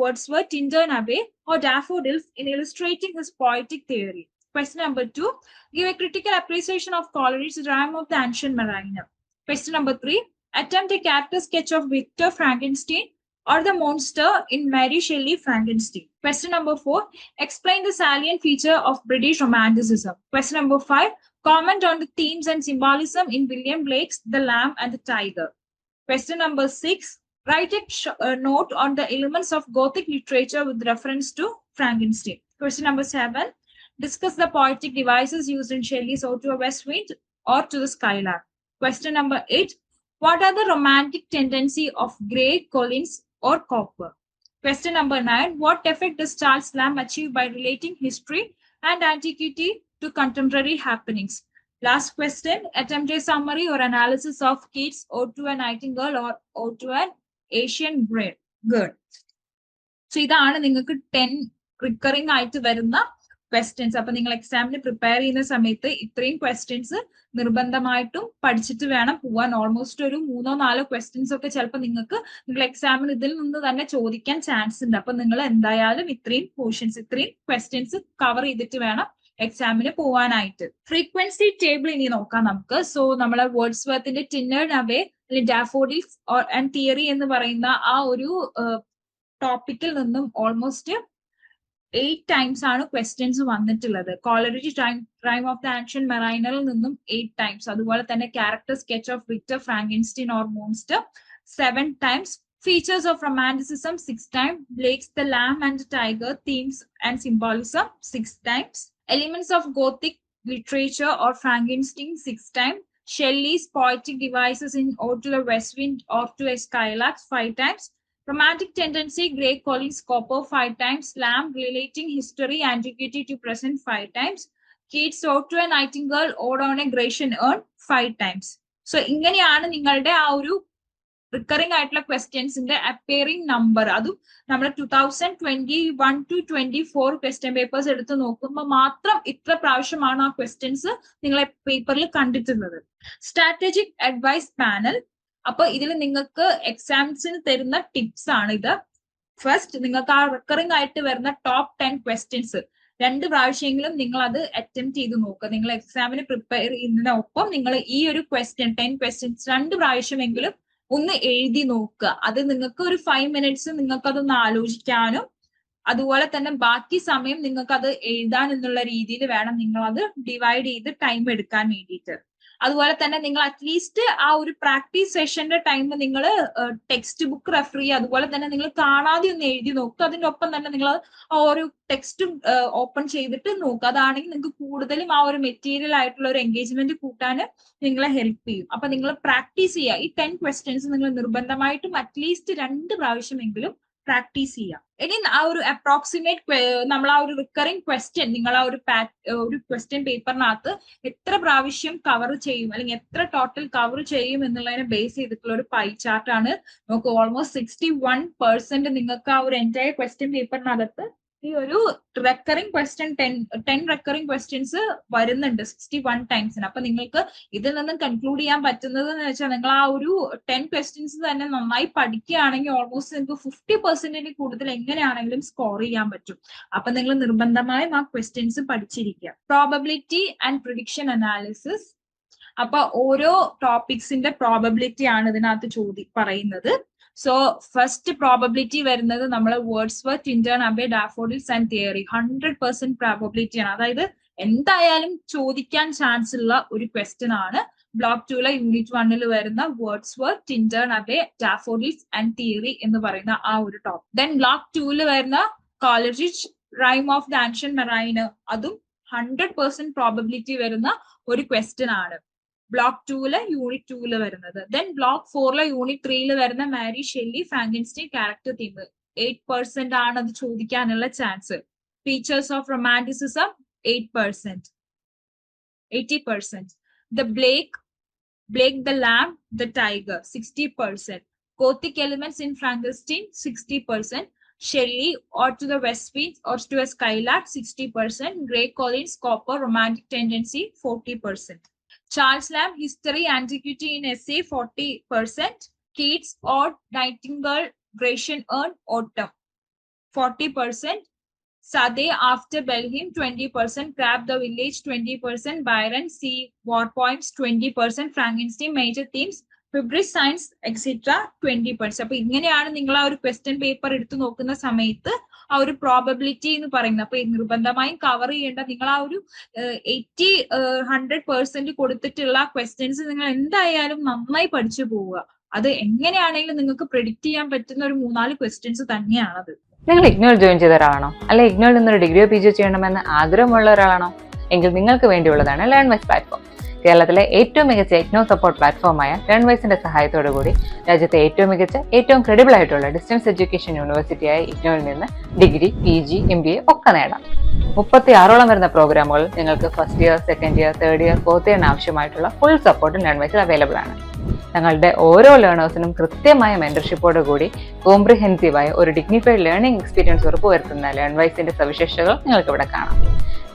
Wordsworth, Tinternabbe or daffodils in illustrating his poetic theory. Question number 2, give a critical appreciation of Coleridge's Rime of the Ancient Mariner. Question number 3, attempt a character sketch of Victor Frankenstein or the monster in Mary Shelley Frankenstein. Question number 4, explain the salient feature of British Romanticism. Question number 5, comment on the themes and symbolism in William Blake's The Lamb and the Tiger. Question number 6, write a note on the elements of Gothic literature with reference to Frankenstein. Question number 7, discuss the poetic devices used in Shelley's Ode to a West Wind or to the Skylark. Question number 8, What are the romantic tendency of Gray, Collins, or Cooper? Question number 9. What effect does Charles Lamb achieve by relating history and antiquity to contemporary happenings? Last question. Attempt a summary or analysis of Keats' Ode to a Nightingale or Ode to an Asian Girl. So ഇതാണ് നിങ്ങൾക്ക് 10 റിക്കറിംഗ് ആയിട്ട് വരുന്ന ക്വസ്റ്റ്യൻസ്. അപ്പൊ നിങ്ങൾ എക്സാമിന് പ്രിപ്പയർ ചെയ്യുന്ന സമയത്ത് ഇത്രയും ക്വസ്റ്റ്യൻസ് നിർബന്ധമായിട്ടും പഠിച്ചിട്ട് വേണം പോവാൻ. ഓൾമോസ്റ്റ് ഒരു 3-4 ക്വസ്റ്റ്യൻസ് ഒക്കെ ചിലപ്പോൾ നിങ്ങൾക്ക് നിങ്ങൾ എക്സാമിന് ഇതിൽ നിന്ന് തന്നെ ചോദിക്കാൻ ചാൻസ് ഉണ്ട്. അപ്പൊ നിങ്ങൾ എന്തായാലും ഇത്രയും പോർഷൻസ്, ഇത്രയും ക്വസ്റ്റ്യൻസ് കവർ ചെയ്തിട്ട് വേണം എക്സാമിന് പോവാനായിട്ട്. ഫ്രീക്വൻസി ടേബിൾ ഇനി നോക്കാം നമുക്ക്. സോ നമ്മളെ വേർഡ്സ്വർത്തിന്റെ ടിന്നേർഡ് അവേ അല്ലെങ്കിൽ ഡാഫോഡിൽസ് ആൻഡ് തിയറി എന്ന് പറയുന്ന ആ ഒരു ടോപ്പിക്കിൽ നിന്നും ഓൾമോസ്റ്റ് 8 ടൈംസ് ആണ് ക്വസ്റ്റ്യൻസ് വന്നിട്ടുള്ളത്. Coleridge rime of the ancient മെറൈനറിൽ നിന്നും 8 ടൈംസ്. അതുപോലെ തന്നെ character sketch of Victor Frankenstein or monster 7 times. Features of romanticism 6 times. Blake's the lamb and tiger themes and symbolism 6 times. Elements of gothic literature or Frankenstein 6 times. Shelley's poetic devices in Ode to the West Wind or to a Skylark 5 times. Romantic tendency, Gray, Collins, Cooper 5 times. Lamb, relating history, antiquity to present 5 times. Keats, Ode to a Nightingale, Ode on a Grecian urn 5 times. So ഇങ്ങനെയാണ് നിങ്ങളുടെ ആ ഒരു റിക്കറിംഗ് ആയിട്ടുള്ള ക്വസ്റ്റ്യൻസിന്റെ അപ്പിയറിംഗ് നമ്പർ. അതും നമ്മൾ 2021 to 24 ക്വസ്റ്റ്യൻ പേപ്പേഴ്സ് എടുത്ത് നോക്കുമ്പോൾ മാത്രം ഇത്ര പ്രാവശ്യമാണ് ആ ക്വസ്റ്റ്യൻസ് നിങ്ങളെ പേപ്പറിൽ കണ്ടിട്ടുള്ളത്. Strategic advice panel. അപ്പൊ ഇതിൽ നിങ്ങൾക്ക് എക്സാംസിന് തരുന്ന ടിപ്സ് ആണ് ഇത്. ഫസ്റ്റ്, നിങ്ങൾക്ക് ആ റിക്കറിംഗ് ആയിട്ട് വരുന്ന ടോപ്പ് 10 ക്വസ്റ്റ്യൻസ് 2 പ്രാവശ്യമെങ്കിലും നിങ്ങൾ അത് അറ്റംപ്റ്റ് ചെയ്ത് നോക്കുക. നിങ്ങൾ എക്സാമിന് പ്രിപ്പയർ ചെയ്യുന്നതിനൊപ്പം നിങ്ങൾ ഈ ഒരു 10 ക്വസ്റ്റ്യൻസ് 2 പ്രാവശ്യമെങ്കിലും ഒന്ന് എഴുതി നോക്കുക. അത് നിങ്ങൾക്ക് ഒരു 5 മിനിറ്റ്സ് നിങ്ങൾക്ക് അതൊന്ന് ആലോചിക്കാനും അതുപോലെ തന്നെ ബാക്കി സമയം നിങ്ങൾക്ക് അത് എഴുതാൻ എന്നുള്ള രീതിയിൽ വേണം നിങ്ങൾ അത് ഡിവൈഡ് ചെയ്ത് ടൈം എടുക്കാൻ വേണ്ടിയിട്ട്. അതുപോലെ തന്നെ നിങ്ങൾ അറ്റ്ലീസ്റ്റ് ആ ഒരു പ്രാക്ടീസ് സെഷന്റെ ടൈം നിങ്ങൾ ടെക്സ്റ്റ് ബുക്ക് റെഫർ ചെയ്യുക. അതുപോലെ തന്നെ നിങ്ങൾ കാണാതെ ഒന്ന് എഴുതി നോക്കുക. അതിന്റെ ഒപ്പം തന്നെ നിങ്ങൾ ആ ഒരു ടെക്സ്റ്റ് ഓപ്പൺ ചെയ്തിട്ട് നോക്കുക. അതാണെങ്കിൽ നിങ്ങൾക്ക് കൂടുതലും ആ ഒരു മെറ്റീരിയൽ ആയിട്ടുള്ള ഒരു എൻഗേജ്മെന്റ് കൂട്ടാൻ നിങ്ങളെ ഹെൽപ്പ് ചെയ്യും. അപ്പൊ നിങ്ങൾ പ്രാക്ടീസ് ചെയ്യുക. ഈ 10 ക്വസ്റ്റ്യൻസ് നിങ്ങൾ നിർബന്ധമായിട്ടും അറ്റ്ലീസ്റ്റ് 2 പ്രാവശ്യമെങ്കിലും പ്രാക്ടീസ് ചെയ്യാം. ഇനി ആ ഒരു അപ്രോക്സിമേറ്റ് നമ്മൾ ആ ഒരു റിക്കറിംഗ് ക്വസ്റ്റ്യൻ നിങ്ങൾ ആ ഒരു ക്വസ്റ്റ്യൻ പേപ്പറിനകത്ത് എത്ര പ്രാവശ്യം കവർ ചെയ്യും അല്ലെങ്കിൽ എത്ര ടോട്ടൽ കവർ ചെയ്യും എന്നുള്ളതിനെ ബേസ് ചെയ്തിട്ടുള്ള ഒരു പൈ ചാർട്ട് ആണ്. നമുക്ക് ഓൾമോസ്റ്റ് 61% നിങ്ങൾക്ക് ആ ഒരു എൻറ്റയർ ക്വസ്റ്റ്യൻ പേപ്പറിനകത്ത് ഈ ഒരു റെക്കറിംഗ് ക്വസ്റ്റ്യൻ 10 റെക്കറിംഗ് ക്വസ്റ്റ്യൻസ് വരുന്നുണ്ട് 61 ടൈംസിന്. അപ്പൊ നിങ്ങൾക്ക് ഇതിൽ നിന്നും കൺക്ലൂഡ് ചെയ്യാൻ പറ്റുന്നത് എന്ന് വെച്ചാൽ നിങ്ങൾ ആ ഒരു 10 ക്വസ്റ്റ്യൻസ് തന്നെ നന്നായി പഠിക്കുകയാണെങ്കിൽ ഓൾമോസ്റ്റ് നിങ്ങൾക്ക് 50% കൂടുതൽ എങ്ങനെയാണെങ്കിലും സ്കോർ ചെയ്യാൻ പറ്റും. അപ്പൊ നിങ്ങൾ നിർബന്ധമായും ആ ക്വസ്റ്റ്യൻസ് പഠിച്ചിരിക്കുക. Probability and prediction analysis. അപ്പൊ ഓരോ ടോപ്പിക്സിന്റെ പ്രോബബിലിറ്റി ആണ് ഇതിനകത്ത് പറയുന്നത്. സോ ഫസ്റ്റ് പ്രോബബിലിറ്റി വരുന്നത് നമ്മൾ Wordsworth, Tintern Abbey, daffodils and theory 100% probability ആണ്. അതായത് എന്തായാലും ചോദിക്കാൻ ചാൻസ് ഉള്ള ഒരു ക്വസ്റ്റ്യൻ ആണ്. ബ്ലോക്ക് 2 യൂണിറ്റ് 1 വരുന്ന Wordsworth, Tintern Abbey, daffodils and theory എന്ന് പറയുന്ന ആ ഒരു ടോപ്പിക്. ദെൻ ബ്ലോക്ക് 2 വരുന്ന Coleridge rime of the ancient mariner, അതും 100% പ്രോബബിലിറ്റി വരുന്ന ഒരു ക്വസ്റ്റ്യൻ ആണ്. ബ്ലോക്ക് 2 യൂണിറ്റ് 2 വരുന്നത്. ദെൻ ബ്ലോക്ക് 4 യൂണിറ്റ് 3 വരുന്ന Mary Shelley Frankenstein character theme 8% ആണ് അത് ചോദിക്കാനുള്ള chance. Features of romanticism 8%. 80%. The Blake the Lamb the Tiger 60%. Gothic elements in Frankenstein 60%. Shelley, Ode to the West Wind or to a Skylark 60%. Gray, Collins, Cooper, romantic tendency 40%. Charles Lamb, history, antiquity in essay 40%. Keats, Ode, Nightingale, Grecian urn, autumn 40%. Sade, After Belgium 20%. Crab the Village 20%. Byron, Sea, War Poems 20%. Frankenstein, major themes. Fibris, Science, etc. 20%. അപ്പൊ ഇങ്ങനെയാണ് നിങ്ങൾ ആ ഒരു ക്വസ്റ്റ്യൻ പേപ്പർ എടുത്തു നോക്കുന്ന സമയത്ത് ആ ഒരു പ്രോബബിലിറ്റി എന്ന് പറയുന്നത്. അപ്പൊ നിർബന്ധമായും കവർ ചെയ്യേണ്ട നിങ്ങൾ ആ ഒരു 80-100% കൊടുത്തിട്ടുള്ള ക്വസ്റ്റ്യൻസ് നിങ്ങൾ എന്തായാലും നന്നായി പഠിച്ചു പോവുക. അത് എങ്ങനെയാണെങ്കിലും നിങ്ങൾക്ക് പ്രെഡിക്റ്റ് ചെയ്യാൻ പറ്റുന്ന ഒരു 3-4 ക്വസ്റ്റ്യൻസ് തന്നെയാണത്. നിങ്ങൾ ഇഗ്നോയിൽ ജോയിൻ ചെയ്ത ഒരാളാണോ, അല്ലെ ഇഗ്നോയിൽ നിന്നൊരു ഡിഗ്രിയോ PGയോ ചെയ്യണമെന്ന് ആഗ്രഹമുള്ള ഒരാളാണോ? എങ്കിൽ നിങ്ങൾക്ക് വേണ്ടിയുള്ളതാണ് ലേൺ വൈസ് പ്ലാറ്റ്ഫോം. കേരളത്തിലെ ഏറ്റവും മികച്ച ഇഗ്നോ സപ്പോർട്ട് പ്ലാറ്റ്ഫോമായ ലേൺവൈസിന്റെ സഹായത്തോടുകൂടി രാജ്യത്തെ ഏറ്റവും മികച്ച ഏറ്റവും ക്രെഡിബിൾ ആയിട്ടുള്ള ഡിസ്റ്റൻസ് എഡ്യൂക്കേഷൻ യൂണിവേഴ്സിറ്റിയായ ഇഗ്നോയിൽ നിന്ന് ഡിഗ്രി, PG, MBA ഒക്കെ നേടാം. 36ഓളം വരുന്ന പ്രോഗ്രാമുകൾ നിങ്ങൾക്ക് first year, second year, third year, fourth ഇയറിന് ആവശ്യമായിട്ടുള്ള ഫുൾ സപ്പോർട്ടും ലേൺവൈസിൽ അവൈലബിൾ ആണ്. ഞങ്ങളുടെ ഓരോ ലേണേഴ്സിനും കൃത്യമായ മെന്റർഷിപ്പോട് കൂടി കോംപ്രിഹെൻസീവായ ഒരു ഡിഗ്നിഫൈഡ് ലേണിംഗ് എക്സ്പീരിയൻസ് ഉറപ്പുവരുത്തുന്ന ലേൺവൈസിന്റെ സവിശേഷതകൾ നിങ്ങൾക്ക് ഇവിടെ കാണാം.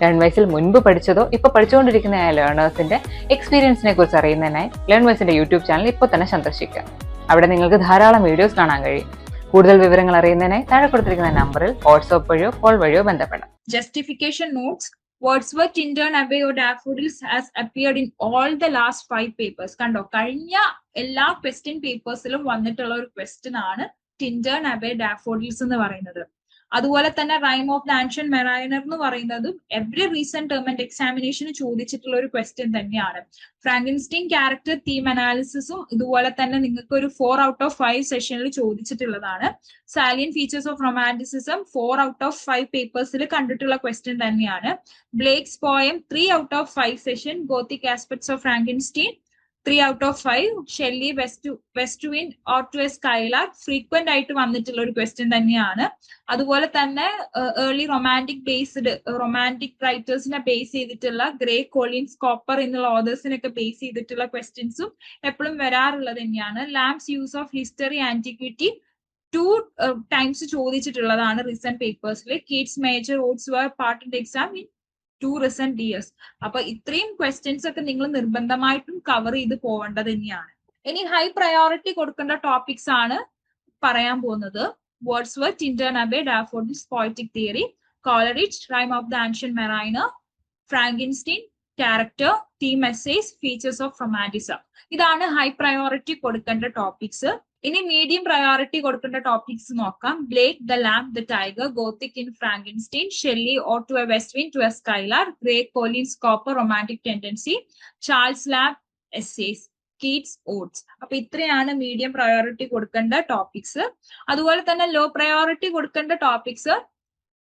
ലേൺവൈസിൽ മുൻപ് പഠിച്ചതോ ഇപ്പോൾ പഠിച്ചുകൊണ്ടിരിക്കുന്ന ലേണേഴ്സിന്റെ എക്സ്പീരിയൻസിനെ കുറിച്ച് അറിയുന്നതിനായി ലേൺവൈസിന്റെ യൂട്യൂബ് ചാനൽ ഇപ്പോൾ തന്നെ സന്ദർശിക്കുക. അവിടെ നിങ്ങൾക്ക് ധാരാളം വീഡിയോസ് കാണാൻ കഴിയും. കൂടുതൽ വിവരങ്ങൾ അറിയുന്നതിനായി താഴെ കൊടുത്തിരിക്കുന്ന നമ്പറിൽ വാട്സ്ആപ്പ് വഴിയോ കോൾ വഴിയോ ബന്ധപ്പെടാം. Justification notes. Wordsworth, Tyndall Abbey or Daffodils has appeared in all the last 5 papers. കണ്ടോ, കഴിഞ്ഞ എല്ലാ ക്വസ്റ്റ്യൻ പേപ്പേഴ്സിലും വന്നിട്ടുള്ള ഒരു ക്വസ്റ്റ്യൻ ആണ് Tyndall Abbey Daffodils എന്ന് പറയുന്നത്. അതുപോലെ തന്നെ റൈം ഓഫ് ദ ആൻഷ്യന്റ് മെറൈനർ എന്ന് പറയുന്നതും എവറി റീസെന്റ് ടേം ആൻഡ് എക്സാമിനേഷന് ചോദിച്ചിട്ടുള്ള ഒരു ക്വസ്റ്റ്യൻ തന്നെയാണ്. ഫ്രാങ്കൻസ്റ്റൈൻ ക്യാരക്ടർ തീം അനാലിസിസും ഇതുപോലെ തന്നെ നിങ്ങൾക്ക് ഒരു 4 out of 5 സെഷനിൽ ചോദിച്ചിട്ടുള്ളതാണ്. Salient features of romanticism 4 out of 5 പേപ്പേഴ്സിൽ കണ്ടിട്ടുള്ള ക്വസ്റ്റ്യൻ തന്നെയാണ്. Blake's poem 3 out of 5 session. Gothic aspects of Frankenstein 3 out of 5. Shelley, west wind, or to a skylark frequent ആയിട്ട് വന്നിട്ടുള്ള ഒരു ക്വസ്റ്റ്യൻ തന്നെയാണ്. അതുപോലെ തന്നെ ഏർലി റൊമാൻറ്റിക് റൈറ്റേഴ്സിനെ ബേസ് ചെയ്തിട്ടുള്ള ഗ്രേ, കോളിൻസ്, കോപ്പർ എന്നുള്ള ഓതേഴ്സിനൊക്കെ ബേസ് ചെയ്തിട്ടുള്ള ക്വസ്റ്റ്യൻസും എപ്പോഴും വരാറുള്ളത് തന്നെയാണ്. Lamb's use of history, antiquity 2 times ചോദിച്ചിട്ടുള്ളതാണ് recent പേപ്പേഴ്സിൽ. Keats major odes were part in the exam in 2 recent years. അപ്പൊ ഇത്രയും ക്വസ്റ്റ്യൻസ് ഒക്കെ നിങ്ങൾ നിർബന്ധമായിട്ടും കവർ ചെയ്ത് പോവേണ്ടത് തന്നെയാണ്. ഇനി ഹൈ പ്രയോറിറ്റി കൊടുക്കേണ്ട ടോപ്പിക്സ് ആണ് പറയാൻ പോകുന്നത്. Wordsworth, Tyndall Abbey, Daffodils, Poetic Theory, Coleridge, Rime of the Ancient Mariner, Frankenstein, Character, Theme Essays, Features of Romanticism. ഇതാണ് ഹൈ പ്രയോറിറ്റി കൊടുക്കേണ്ട ടോപ്പിക്സ്. ഇനി മീഡിയം പ്രയോറിറ്റി കൊടുക്കേണ്ട ടോപ്പിക്സ് നോക്കാം. Blake, the lamb, the tiger, gothic in Frankenstein, Shelley, ode to a west wind, to a skylark, Gray, Collins, Cowper, romantic tendency, Charles Lamb, essays, Keats, odes. അപ്പൊ ഇത്രയാണ് മീഡിയം പ്രയോറിറ്റി കൊടുക്കേണ്ട ടോപ്പിക്സ്. അതുപോലെ തന്നെ ലോ പ്രയോറിറ്റി കൊടുക്കേണ്ട topics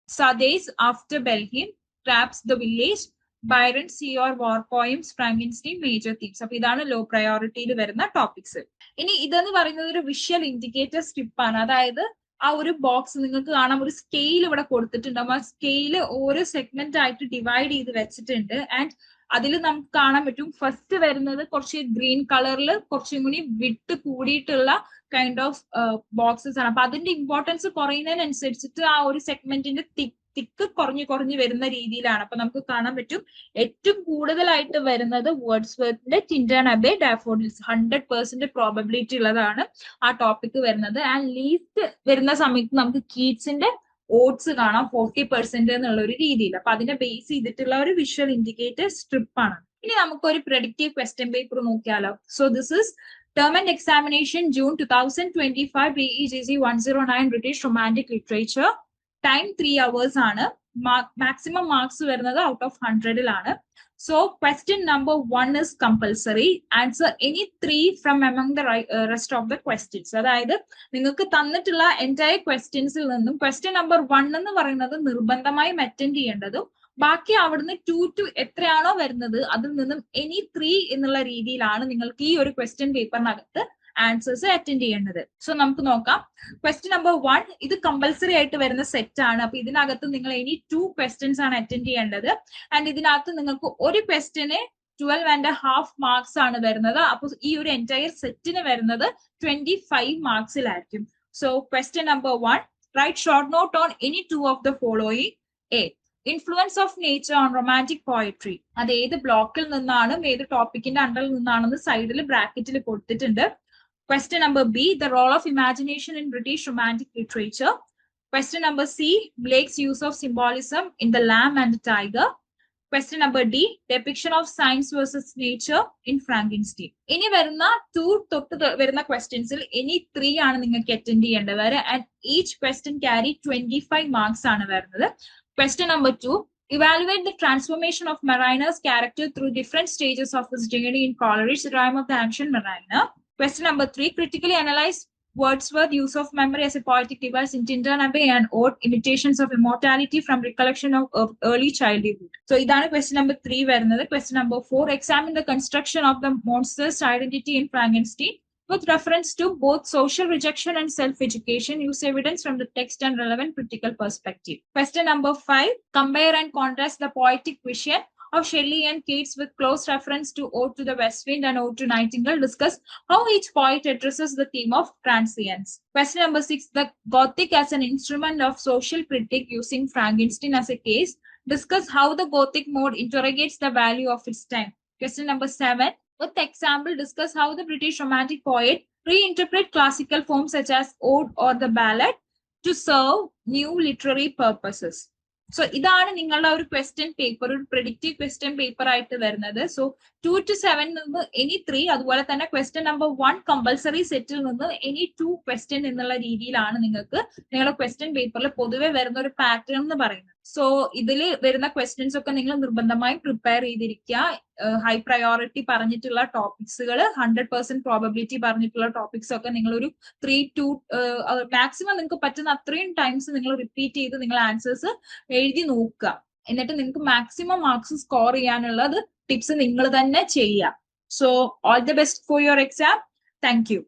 Southey's, after Blenheim, Crabbe's, the village, Byron, sea or war poems, Frankenstein, major themes. അപ്പൊ ഇതാണ് ലോ പ്രയോറിറ്റിയിൽ വരുന്ന ടോപ്പിക്സ്. ഇനി ഇതെന്ന് പറയുന്നത് ഒരു വിഷ്വൽ ഇൻഡിക്കേറ്റർ സ്ട്രിപ്പ് ആണ്. അതായത് ആ ഒരു ബോക്സ് നിങ്ങൾക്ക് കാണാം, ഒരു സ്കെയിൽ ഇവിടെ കൊടുത്തിട്ടുണ്ടാവും. ആ സ്കെയില് ഓരോ സെഗ്മെന്റ് ആയിട്ട് ഡിവൈഡ് ചെയ്ത് വെച്ചിട്ടുണ്ട്. ആൻഡ് അതിൽ നമുക്ക് കാണാൻ പറ്റും ഫസ്റ്റ് വരുന്നത് കുറച്ച് ഗ്രീൻ കളറിൽ കുറച്ചും കൂടി വിട്ട് കൂടിയിട്ടുള്ള കൈൻഡ് ഓഫ് ബോക്സസ് ആണ്. അപ്പൊ അതിന്റെ ഇമ്പോർട്ടൻസ് കുറയുന്നതിനനുസരിച്ചിട്ട് ആ ഒരു സെഗ്മെന്റിന്റെ തിക്ക് കുറഞ്ഞു വരുന്ന രീതിയിലാണ്. അപ്പൊ നമുക്ക് കാണാൻ പറ്റും ഏറ്റവും കൂടുതലായിട്ട് വരുന്നത് വേർഡ്സ്വർത്തിന്റെ Tyndall Abbey Daffodils 100% പ്രോബബിലിറ്റി ഉള്ളതാണ് ആ ടോപ്പിക് വരുന്നത്. ആൻഡ് ലീസ്റ്റ് വരുന്ന സമയത്ത് നമുക്ക് കീറ്റ്സിന്റെ ഓട്സ് കാണാം 40% എന്നുള്ള ഒരു രീതിയിൽ. അപ്പൊ അതിനെ ബേസ് ചെയ്തിട്ടുള്ള ഒരു വിഷ്വൽ ഇൻഡിക്കേറ്റർ സ്ട്രിപ്പ് ആണ്. ഇനി നമുക്കൊരു പ്രഡിക്റ്റീവ് ക്വസ്റ്റ്യൻ പേപ്പർ നോക്കിയാലോ. So this is Term and Examination June 2025 BEGC 109 British Romantic Literature. Time 3 hours ആണ്. മാക്സിമം മാർക്സ് വരുന്നത് ഔട്ട് ഓഫ് 100-ലാണ്. So question number 1 is compulsory. Answer any 3 from among the rest of the questions. അതായത് നിങ്ങൾക്ക് തന്നിട്ടുള്ള എൻറ്റയർ ക്വസ്റ്റ്യൻസിൽ നിന്നും ക്വസ്റ്റ്യൻ നമ്പർ 1 എന്ന് പറയുന്നത് നിർബന്ധമായും അറ്റൻഡ് ചെയ്യേണ്ടതും ബാക്കി അവിടുന്ന് 2 to എത്രയാണോ വരുന്നത് അതിൽ നിന്നും any 3 എന്നുള്ള രീതിയിലാണ് നിങ്ങൾക്ക് ഈ ഒരു ക്വസ്റ്റ്യൻ പേപ്പറിനകത്ത് ആൻസേഴ്സ് അറ്റൻഡ് ചെയ്യേണ്ടത്. സോ നമുക്ക് നോക്കാം. ക്വസ്റ്റ്യൻ നമ്പർ 1 ഇത് കമ്പൽസറി ആയിട്ട് വരുന്ന സെറ്റ് ആണ്. അപ്പൊ ഇതിനകത്ത് നിങ്ങൾ ഇനി 2 ക്വസ്റ്റ്യൻസ് ആണ് അറ്റൻഡ് ചെയ്യേണ്ടത്. ആൻഡ് ഇതിനകത്ത് നിങ്ങൾക്ക് ഒരു ക്വസ്റ്റ്യന് 12.5 മാർക്സ് ആണ് വരുന്നത്. അപ്പൊ ഈ ഒരു എൻറ്റയർ സെറ്റിന് വരുന്നത് 25 മാർക്സിലായിരിക്കും. So question number 1, write short note on any 2 of the following. A, influence of nature on romantic poetry. അത് ഏത് ബ്ലോക്കിൽ നിന്നാണ് ഏത് ടോപ്പിക്കിന്റെ അണ്ടറിൽ നിന്നാണെന്ന് സൈഡിൽ ബ്രാക്കറ്റിൽ കൊടുത്തിട്ടുണ്ട്. Question number B, the role of imagination in British Romantic literature. Question number C, Blake's use of symbolism in The Lamb and the Tiger. Question number D, depiction of science versus nature in Frankenstein. ഇനി വരുന്ന 2 തൊട്ട് വരുന്ന ക്വസ്റ്റ്യൻസിൽ ഇനി 3 ആണ് നിങ്ങൾക്ക് അറ്റൻഡ് ചെയ്യേണ്ടത്. And each question carry 25 marks ആണ് വരുന്നത്. Question number 2, evaluate the transformation of Mariner's character through different stages of his journey in Coleridge, The Rime of the Ancient Mariner. Question number 3, critically analyze Wordsworth, use of memory as a poetic device in Tintin Abbey and Ode, imitations of immortality from recollection of early childhood. So, idana question number 3 varunathu. Question number 4, examine the construction of the monster's identity in Frankenstein with reference to both social rejection and self-education. Use evidence from the text and relevant critical perspective. Question number 5, compare and contrast the poetic vision of Shelley and Keats with close reference to Ode to the West Wind and Ode to Nightingale. Discuss how each poet addresses the theme of transience. Question number 6, the Gothic as an instrument of social critique using Frankenstein as a case. Discuss how the Gothic mode interrogates the value of its time. Question number 7, with example, discuss how the British Romantic poet reinterpret classical forms such as ode or the ballad to serve new literary purposes. So, ഇതാണ് നിങ്ങളുടെ ഒരു ക്വസ്റ്റ്യൻ പേപ്പർ, ഒരു പ്രെഡിക്റ്റീവ് ക്വസ്റ്റ്യൻ പേപ്പർ ആയിട്ട് വരുന്നത്. സോ 2 to 7 നിന്ന് എനി 3, അതുപോലെ തന്നെ ക്വസ്റ്റ്യൻ നമ്പർ 1 കമ്പൽസറി സെറ്റിൽ നിന്ന് എനി 2 ക്വസ്റ്റ്യൻ എന്നുള്ള രീതിയിലാണ് നിങ്ങൾക്ക് നിങ്ങളുടെ ക്വസ്റ്റ്യൻ പേപ്പറിൽ പൊതുവെ വരുന്ന ഒരു പാറ്റേൺ എന്ന് പറയുന്നത്. സോ ഇതിൽ വരുന്ന ക്വസ്റ്റ്യൻസ് ഒക്കെ നിങ്ങൾ നിർബന്ധമായും പ്രിപ്പയർ ചെയ്തിരിക്കുക. ഹൈ പ്രയോറിറ്റി പറഞ്ഞിട്ടുള്ള ടോപ്പിക്സുകൾ, 100% പ്രോബബിലിറ്റി പറഞ്ഞിട്ടുള്ള ടോപ്പിക്സ് ഒക്കെ നിങ്ങൾ ഒരു 3 to മാക്സിമം നിങ്ങൾക്ക് പറ്റുന്ന അത്രയും ടൈംസ് നിങ്ങൾ റിപ്പീറ്റ് ചെയ്ത് നിങ്ങൾ ആൻസേഴ്സ് എഴുതി നോക്കുക. എന്നിട്ട് നിങ്ങൾക്ക് മാക്സിമം മാർക്സ് സ്കോർ ചെയ്യാനുള്ളത് ടിപ്സ് നിങ്ങൾ തന്നെ ചെയ്യുക. So all the best for your exam. Thank you.